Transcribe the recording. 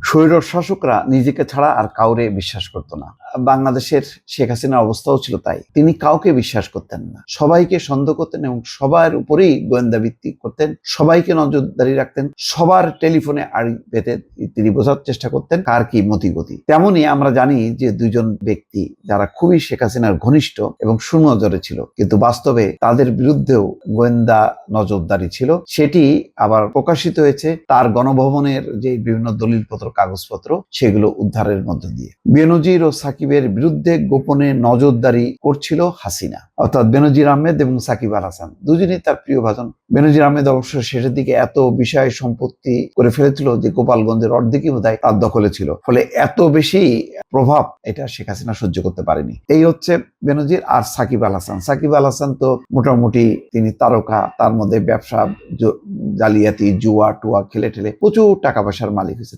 স্বৈর শাসকরা নিজেকে ছাড়া আর কাউরে বিশ্বাস করতো না। বাংলাদেশের শেখ হাসিনার অবস্থাও ছিল তাই। তিনি কাউকে বিশ্বাস করতেন না, সবাইকে সন্দেহ করতেন এবং সবার উপরেই গোয়েন্দা ভিত্তিক করতেন, সবাইকে নজরদারি রাখতেন, সবার টেলিফোনে আড়ি পেতে তিনি বোঝার চেষ্টা করতেন কার কি মতিগতি। তেমনি আমরা জানি যে দুইজন ব্যক্তি যারা খুবই শেখ হাসিনার ঘনিষ্ঠ এবং সুনজরে ছিল, কিন্তু বাস্তবে তাদের বিরুদ্ধেও গোয়েন্দা নজরদারি ছিল। সেটি আবার প্রকাশিত হয়েছে তার গণভবনের যে বিভিন্ন দলিলপত্র কাগজপত্র সেগুলো উদ্ধারের মধ্য দিয়ে। বেনজির ও সাকিবের বিরুদ্ধে গোপনে নজরদারি করছিল হাসিনা, অর্থাৎ বেনজির আহমেদ এবং সাকিব আল হাসান দুজনই তার প্রিয় ভাজন। বেনজির আহমেদ অবশ্য শেষের দিকে এত বিষয় সম্পত্তি করে ফেলেছিল যে গোপালগঞ্জের অর্ধেকই বোধহয় তার দখলে ছিল, ফলে এত বেশি প্রভাব এটা শেখ হাসিনা সহ্য করতে পারেনি। এই হচ্ছে বেনজির। আর সাকিব আল হাসান, সাকিব আল হাসান তো মোটামুটি তিনি তারকা, তার মধ্যে ব্যবসা, জালিয়াতি, জুয়া টুয়া খেলে ঠেলে প্রচুর টাকা পয়সার মালিক হয়েছে।